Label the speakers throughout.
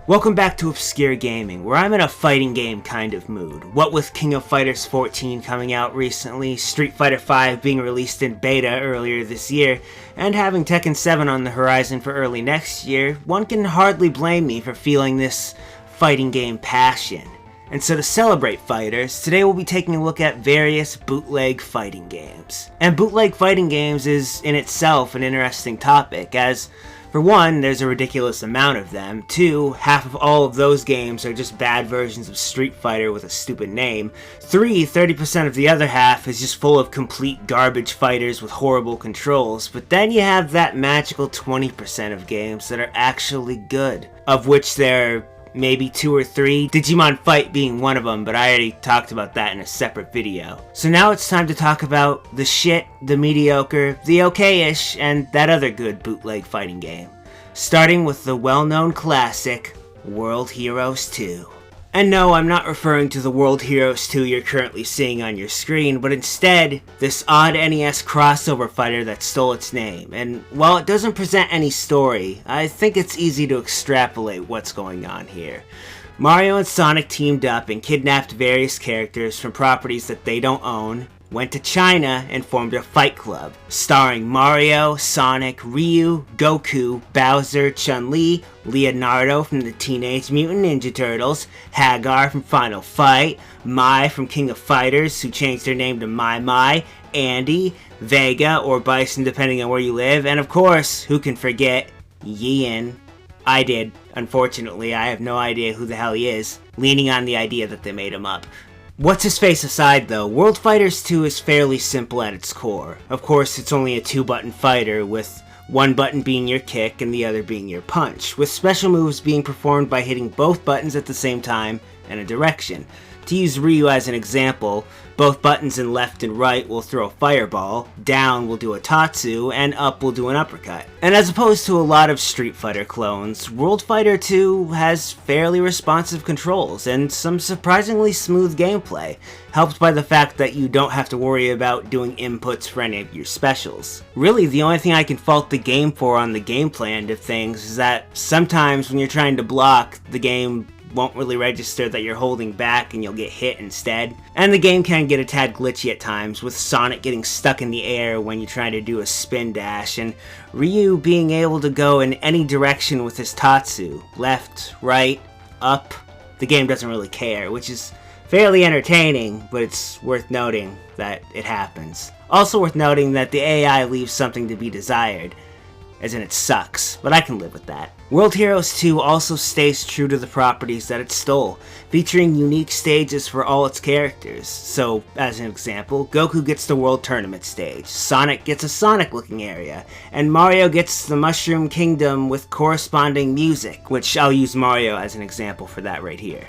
Speaker 1: Welcome back to Obscure Gaming, where I'm in a fighting game kind of mood. What with King of Fighters 14 coming out recently, Street Fighter V being released in beta earlier this year, and having Tekken 7 on the horizon for early next year, one can hardly blame me for feeling this fighting game passion. And so to celebrate fighters, today we'll be taking a look at various bootleg fighting games. And bootleg fighting games is in itself an interesting topic, as for one, there's a ridiculous amount of them. Two, half of all of those games are just bad versions of Street Fighter with a stupid name. Three, 30% of the other half is just full of complete garbage fighters with horrible controls. But then you have that magical 20% of games that are actually good, of which there are maybe 2 or 3, Digimon Fight being one of them, but I already talked about that in a separate video. So now it's time to talk about the shit, the mediocre, the okay-ish, and that other good bootleg fighting game. Starting with the well-known classic, World Heroes 2. And no, I'm not referring to the World Heroes 2 you're currently seeing on your screen, but instead, this odd NES crossover fighter that stole its name. And while it doesn't present any story, I think it's easy to extrapolate what's going on here. Mario and Sonic teamed up and kidnapped various characters from properties that they don't own, went to China and formed a fight club, starring Mario, Sonic, Ryu, Goku, Bowser, Chun-Li, Leonardo from the Teenage Mutant Ninja Turtles, Hagar from Final Fight, Mai from King of Fighters, who changed their name to Mai, Andy, Vega, or Bison depending on where you live, and of course, who can forget, Yin. I did. Unfortunately, I have no idea who the hell he is, leaning on the idea that they made him up. What's his face aside though, World Fighters 2 is fairly simple at its core. Of course, it's only a 2-button fighter, with one button being your kick and the other being your punch, with special moves being performed by hitting both buttons at the same time and a direction. To use Ryu as an example, both buttons in left and right will throw a fireball, down will do a tatsu, and up will do an uppercut. And as opposed to a lot of Street Fighter clones, World Fighter 2 has fairly responsive controls and some surprisingly smooth gameplay, helped by the fact that you don't have to worry about doing inputs for any of your specials. Really, the only thing I can fault the game for on the gameplay end of things is that sometimes when you're trying to block, the game won't really register that you're holding back and you'll get hit instead. And the game can get a tad glitchy at times, with Sonic getting stuck in the air when you try to do a spin dash, and Ryu being able to go in any direction with his tatsu. Left, right, up. The game doesn't really care, which is fairly entertaining, but it's worth noting that it happens. Also worth noting that the AI leaves something to be desired, as in it sucks, but I can live with that. World Heroes 2 also stays true to the properties that it stole, featuring unique stages for all its characters. So, as an example, Goku gets the World Tournament stage, Sonic gets a Sonic-looking area, and Mario gets the Mushroom Kingdom with corresponding music, which I'll use Mario as an example for that right here.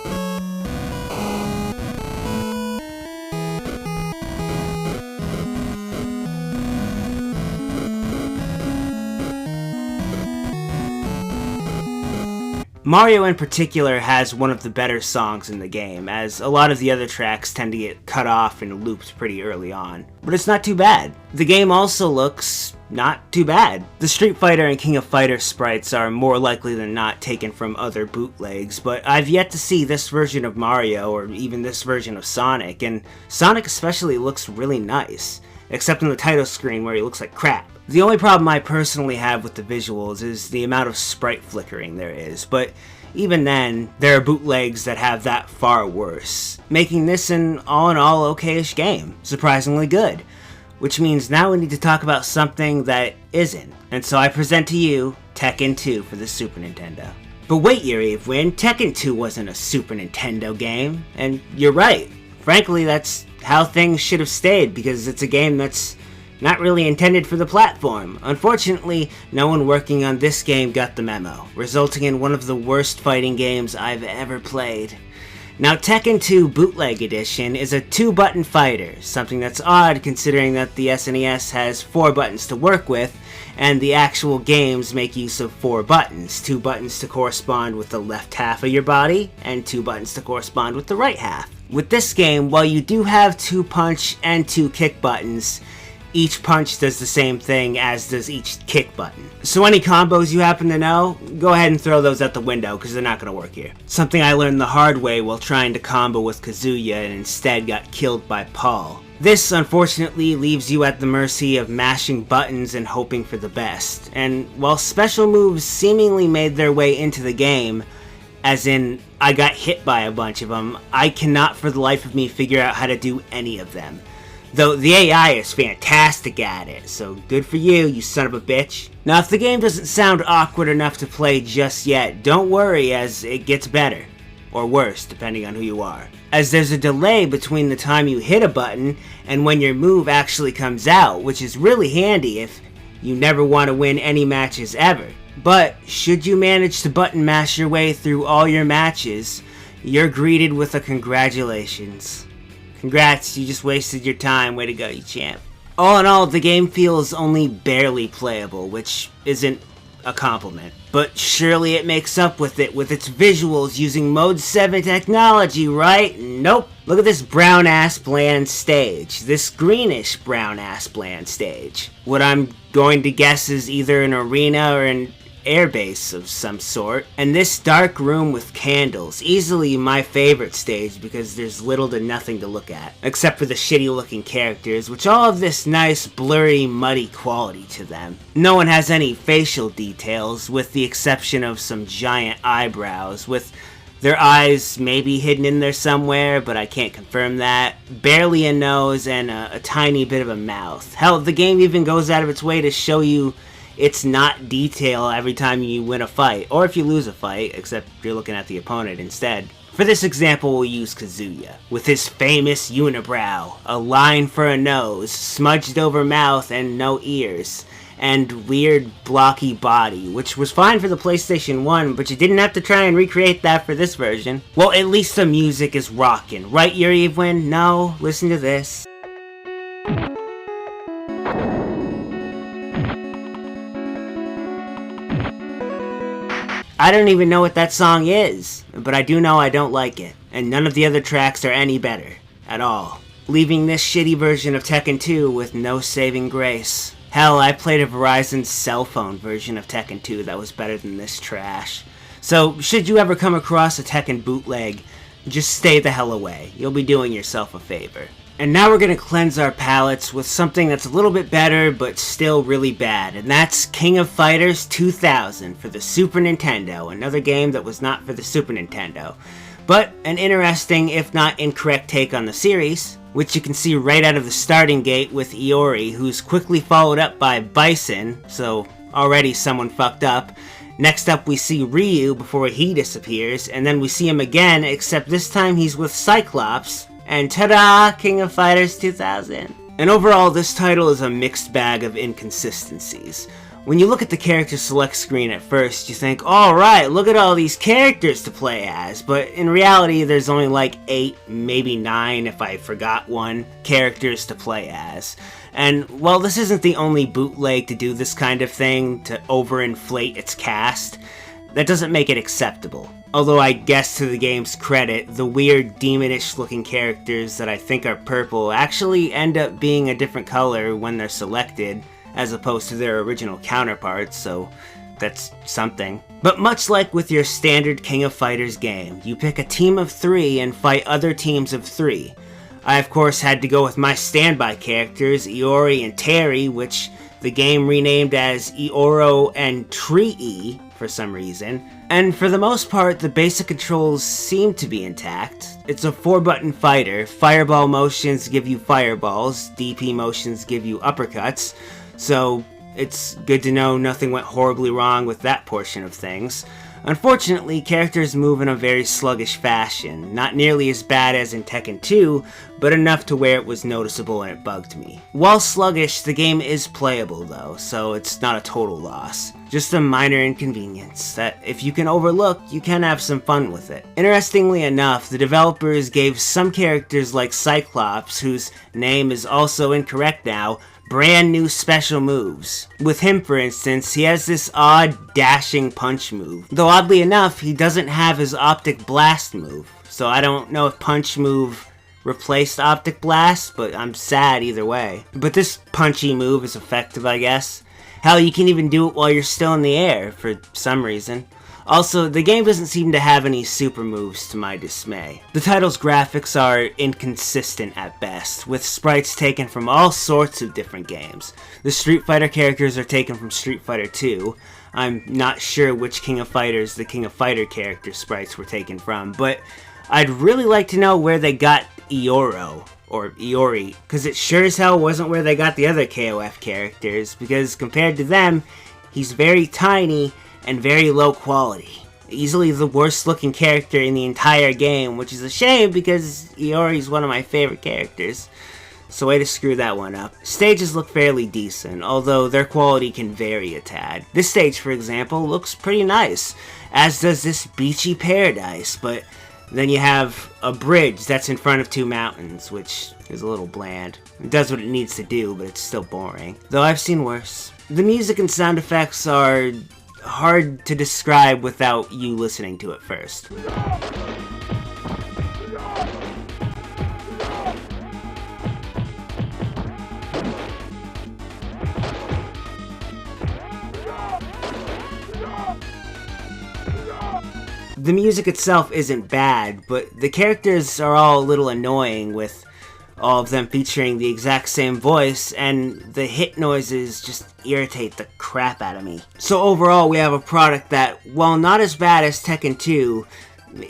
Speaker 1: Mario in particular has one of the better songs in the game, as a lot of the other tracks tend to get cut off and looped pretty early on. But it's not too bad. The game also looks not too bad. The Street Fighter and King of Fighters sprites are more likely than not taken from other bootlegs, but I've yet to see this version of Mario or even this version of Sonic, and Sonic especially looks really nice, except on the title screen where he looks like crap. The only problem I personally have with the visuals is the amount of sprite flickering there is, but even then, there are bootlegs that have that far worse, making this an all-in-all okay-ish game, surprisingly good. Which means now we need to talk about something that isn't, and so I present to you Tekken 2 for the Super Nintendo. But wait, Yuriofwind, Tekken 2 wasn't a Super Nintendo game, and you're right. Frankly, that's how things should have stayed, because it's a game that's not really intended for the platform. Unfortunately, no one working on this game got the memo, resulting in one of the worst fighting games I've ever played. Now, Tekken 2 Bootleg Edition is a 2-button fighter, something that's odd considering that the SNES has 4 buttons to work with, and the actual games make use of 4 buttons, 2 buttons to correspond with the left half of your body, and 2 buttons to correspond with the right half. With this game, while you do have 2 punch and 2 kick buttons, Each punch does the same thing as does each kick button. So any combos you happen to know, go ahead and throw those out the window because they're not going to work here. Something I learned the hard way while trying to combo with Kazuya and instead got killed by Paul. This, unfortunately, leaves you at the mercy of mashing buttons and hoping for the best. And while special moves seemingly made their way into the game, as in, I got hit by a bunch of them, I cannot for the life of me figure out how to do any of them. Though the AI is fantastic at it, so good for you, you son of a bitch. Now, if the game doesn't sound awkward enough to play just yet, don't worry as it gets better. Or worse, depending on who you are. As there's a delay between the time you hit a button and when your move actually comes out, which is really handy if you never want to win any matches ever. But, should you manage to button mash your way through all your matches, you're greeted with a congratulations. Congrats, you just wasted your time, way to go, you champ. All in all, the game feels only barely playable, which isn't a compliment. But surely it makes up with it with its visuals using Mode 7 technology, right? Nope. Look at this brown-ass bland stage. This greenish brown-ass bland stage. What I'm going to guess is either an arena or an airbase of some sort. And this dark room with candles, easily my favorite stage because there's little to nothing to look at, except for the shitty looking characters, which all have this nice blurry muddy quality to them. No one has any facial details, with the exception of some giant eyebrows, with their eyes maybe hidden in there somewhere, but I can't confirm that. Barely a nose and a tiny bit of a mouth. Hell, the game even goes out of its way to show you it's not detail every time you win a fight, or if you lose a fight, except you're looking at the opponent instead. For this example, we'll use Kazuya, with his famous unibrow, a line for a nose, smudged over mouth and no ears, and weird blocky body, which was fine for the PlayStation 1, but you didn't have to try and recreate that for this version. Well, at least the music is rockin', right Yuriofwind? No, listen to this. I don't even know what that song is, but I do know I don't like it, and none of the other tracks are any better, at all. Leaving this shitty version of Tekken 2 with no saving grace. Hell, I played a Verizon cell phone version of Tekken 2 that was better than this trash. So, should you ever come across a Tekken bootleg, just stay the hell away. You'll be doing yourself a favor. And now we're going to cleanse our palates with something that's a little bit better, but still really bad. And that's King of Fighters 2000 for the Super Nintendo. Another game that was not for the Super Nintendo. But an interesting, if not incorrect, take on the series, which you can see right out of the starting gate with Iori, who's quickly followed up by Bison, so already someone fucked up. Next up we see Ryu before he disappears, and then we see him again, except this time he's with Cyclops. And ta-da! King of Fighters 2000. And overall, this title is a mixed bag of inconsistencies. When you look at the character select screen at first, you think, alright, look at all these characters to play as, but in reality there's only like 8, maybe 9 if I forgot one, characters to play as. And while this isn't the only bootleg to do this kind of thing, to overinflate its cast, that doesn't make it acceptable. Although I guess to the game's credit, the weird demonish looking characters that I think are purple actually end up being a different color when they're selected, as opposed to their original counterparts, so that's something. But much like with your standard King of Fighters game, you pick a team of 3 and fight other teams of 3. I of course had to go with my standby characters, Iori and Terry, which the game renamed as Ioro and Tree for some reason. And for the most part, the basic controls seem to be intact. It's a 4-button fighter. Fireball motions give you fireballs, DP motions give you uppercuts, so it's good to know nothing went horribly wrong with that portion of things. Unfortunately, characters move in a very sluggish fashion, not nearly as bad as in Tekken 2, but enough to where it was noticeable and it bugged me. While sluggish, the game is playable though, so it's not a total loss. Just a minor inconvenience that if you can overlook, you can have some fun with it. Interestingly enough, the developers gave some characters like Cyclops, whose name is also incorrect now, brand new special moves. With him, for instance, he has this odd dashing punch move. Though oddly enough, he doesn't have his optic blast move. So I don't know if punch move replaced Optic Blast, but I'm sad either way. But this punchy move is effective, I guess. Hell, you can even do it while you're still in the air, for some reason. Also, the game doesn't seem to have any super moves to my dismay. The title's graphics are inconsistent at best, with sprites taken from all sorts of different games. The Street Fighter characters are taken from Street Fighter II. I'm not sure which King of Fighters the King of Fighter character sprites were taken from, but I'd really like to know where they got Iori, because it sure as hell wasn't where they got the other KOF characters, because compared to them, he's very tiny and very low quality. Easily the worst looking character in the entire game, which is a shame because Iori's one of my favorite characters. So way to screw that one up. Stages look fairly decent, although their quality can vary a tad. This stage, for example, looks pretty nice, as does this beachy paradise, but then you have a bridge that's in front of two mountains, which is a little bland. It does what it needs to do, but it's still boring. Though I've seen worse. The music and sound effects are hard to describe without you listening to it first. The music itself isn't bad, but the characters are all a little annoying, with all of them featuring the exact same voice, and the hit noises just irritate the crap out of me. So overall, we have a product that, while not as bad as Tekken 2,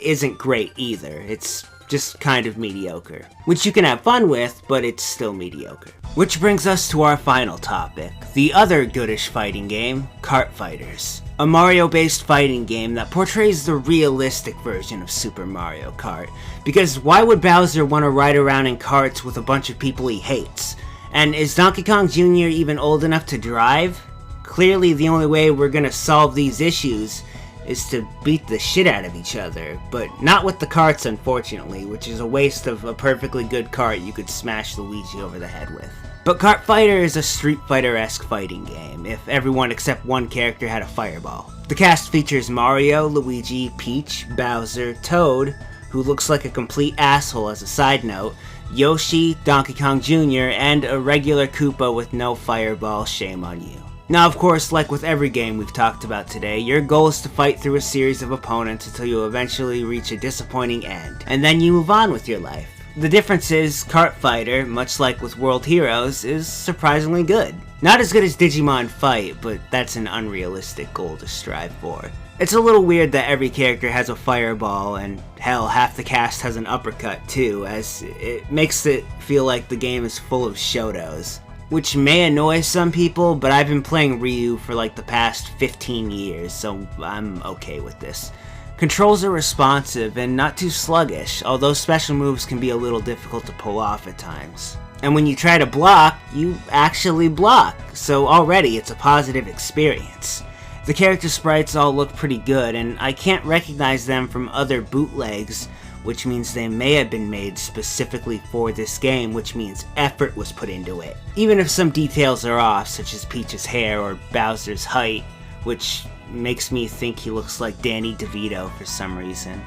Speaker 1: isn't great either. It's just kind of mediocre. Which you can have fun with, but it's still mediocre. Which brings us to our final topic, the other goodish fighting game, Kart Fighters. A Mario-based fighting game that portrays the realistic version of Super Mario Kart. Because why would Bowser want to ride around in karts with a bunch of people he hates? And is Donkey Kong Jr. even old enough to drive? Clearly the only way we're gonna solve these issues is to beat the shit out of each other, but not with the karts, unfortunately, which is a waste of a perfectly good kart you could smash Luigi over the head with. But Kart Fighter is a Street Fighter-esque fighting game, if everyone except one character had a fireball. The cast features Mario, Luigi, Peach, Bowser, Toad, who looks like a complete asshole as a side note, Yoshi, Donkey Kong Jr., and a regular Koopa with no fireball, shame on you. Now, of course, like with every game we've talked about today, your goal is to fight through a series of opponents until you eventually reach a disappointing end, and then you move on with your life. The difference is, Kart Fighter, much like with World Heroes, is surprisingly good. Not as good as Digimon Fight, but that's an unrealistic goal to strive for. It's a little weird that every character has a fireball, and hell, half the cast has an uppercut too, as it makes it feel like the game is full of Shotos. Which may annoy some people, but I've been playing Ryu for like the past 15 years, so I'm okay with this. Controls are responsive and not too sluggish, although special moves can be a little difficult to pull off at times. And when you try to block, you actually block, so already it's a positive experience. The character sprites all look pretty good, and I can't recognize them from other bootlegs, which means they may have been made specifically for this game, which means effort was put into it. Even if some details are off, such as Peach's hair or Bowser's height, which makes me think he looks like Danny DeVito for some reason.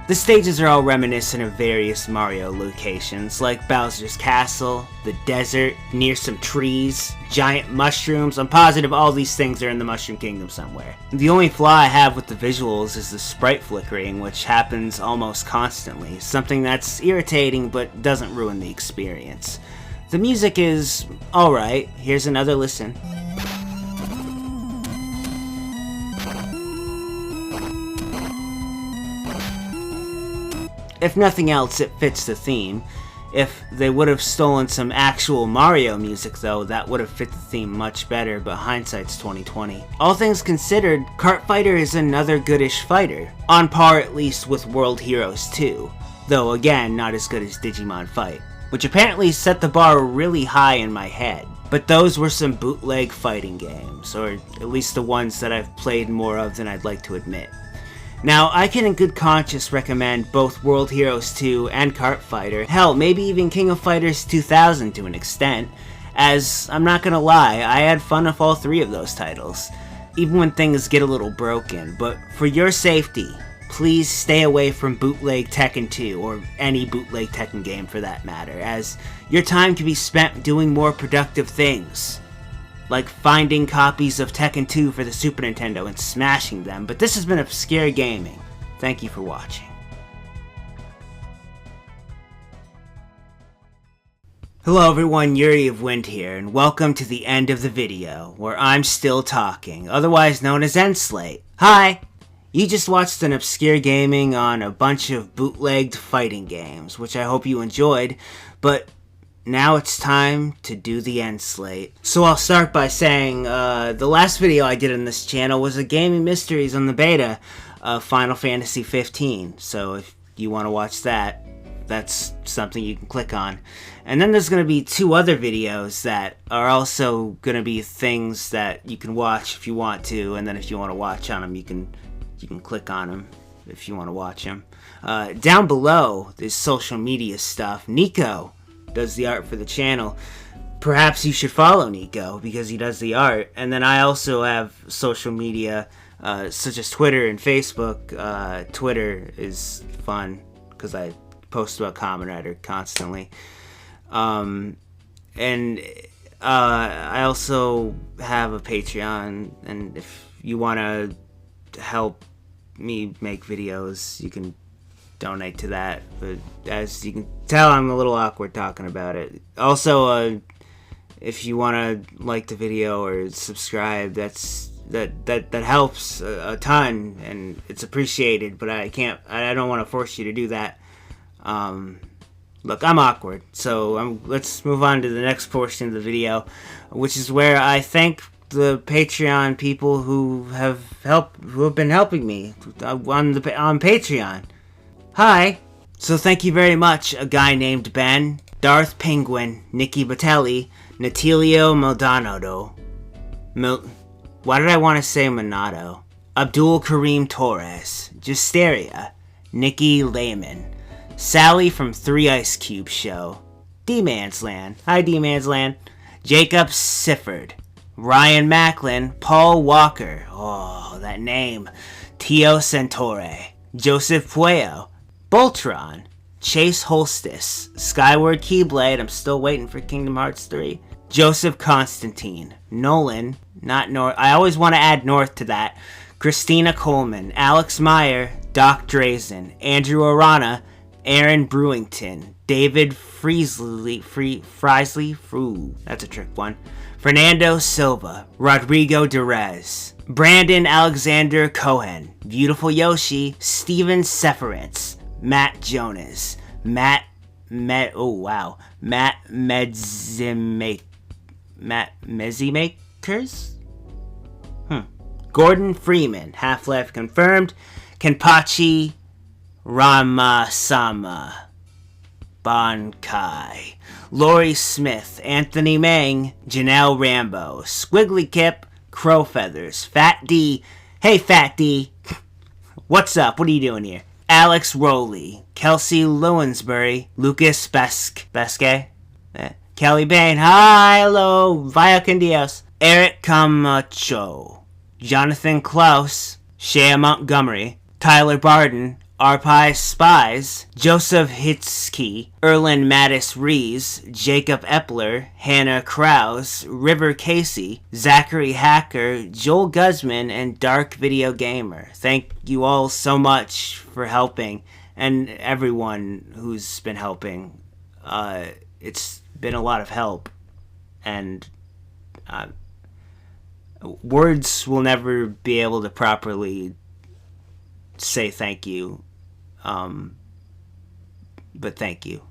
Speaker 1: The stages are all reminiscent of various Mario locations, like Bowser's Castle, the desert, near some trees, giant mushrooms. I'm positive all these things are in the Mushroom Kingdom somewhere. The only flaw I have with the visuals is the sprite flickering, which happens almost constantly, something that's irritating but doesn't ruin the experience. The music is alright. Here's another listen. If nothing else, it fits the theme. If they would have stolen some actual Mario music though, that would have fit the theme much better, but hindsight's 2020. All things considered, Kart Fighter is another goodish fighter, on par at least with World Heroes 2, though again, not as good as Digimon Fight, which apparently set the bar really high in my head. But those were some bootleg fighting games, or at least the ones that I've played more of than I'd like to admit. Now, I can in good conscience recommend both World Heroes 2 and Kart Fighter, hell, maybe even King of Fighters 2000 to an extent, as, I'm not gonna lie, I had fun with all three of those titles, even when things get a little broken, but for your safety, please stay away from bootleg Tekken 2, or any bootleg Tekken game for that matter, as your time can be spent doing more productive things, like finding copies of Tekken 2 for the Super Nintendo and smashing them. But this has been Obscure Gaming. Thank you for watching. Hello everyone, Yuriofwind here, and welcome to the end of the video, where I'm still talking, otherwise known as Slate. Hi! You just watched an Obscure Gaming on a bunch of bootlegged fighting games, which I hope you enjoyed, but now it's time to do the end slate. So I'll start by saying, the last video I did on this channel was a Gaming Mysteries on the beta of Final Fantasy 15, so if you want to watch that, that's something you can click on. And then there's going to be 2 other videos that are also going to be things that you can watch if you want to, and then if you want to watch on them, you can click on them if you want to watch them. Down below, there's social media stuff. Nico does the art for the channel. Perhaps you should follow Nico because he does the art. And then I also have social media such as Twitter and Facebook. Twitter is fun because I post about Kamen Rider constantly. And I also have a Patreon, and if you want to help me make videos, you can donate to that. But as you can tell, I'm a little awkward talking about it. Also, if you want to like the video or subscribe, that helps a ton, and it's appreciated. But I don't want to force you to do that. Look, I'm awkward, so let's move on to the next portion of the video, which is where I thank the Patreon people who have been helping me on Patreon. Hi. So thank you very much, a guy named Ben, Darth Penguin, Nikki Batelli, Natilio Maldonado, why did I want to say Monado? Abdul Kareem Torres, Justeria, Nikki Lehman, Sally from 3 Ice Cube Show, D-Man's Land, hi D-Man's Land, Jacob Sifford, Ryan Macklin, Paul Walker, oh, that name, Tio Centaure, Joseph Puello, Boltron, Chase Holstis, Skyward Keyblade, I'm still waiting for Kingdom Hearts 3, Joseph Constantine, Nolan, not North, I always want to add North to that, Christina Coleman, Alex Meyer, Doc Drazen, Andrew Arana, Aaron Brewington, David Friesley, that's a trick one, Fernando Silva, Rodrigo Derez, Brandon Alexander Cohen, Beautiful Yoshi, Steven Seference, Matt Jonas, Matt Mezimakers? Gordon Freeman, Half-Life confirmed, Kenpachi Ramasama, Bankai, Lori Smith, Anthony Mang, Janelle Rambo, Squiggly Kip, Crow Feathers, Fat D, hey Fat D, what's up, what are you doing here? Alex Rowley, Kelsey Lewensbury, Lucas Besque, Kelly Bain, hi, hello, Via Candios, Eric Camacho, Jonathan Klaus, Shea Montgomery, Tyler Barden, Arpai Spies, Joseph Hitsky, Erlen Mattis Rees, Jacob Epler, Hannah Krause, River Casey, Zachary Hacker, Joel Guzman, and Dark Video Gamer. Thank you all so much for helping, and everyone who's been helping. It's been a lot of help, and words will never be able to properly say thank you, but thank you.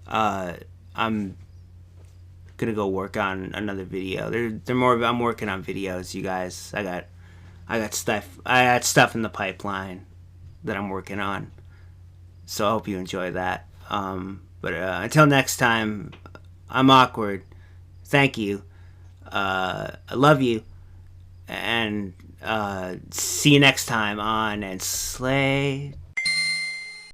Speaker 1: I'm gonna go work on another video. I'm working on videos, you guys. I got stuff in the pipeline that I'm working on, so I hope you enjoy that. But until next time, I'm awkward. Thank you. I love you, and see you next time on Slate.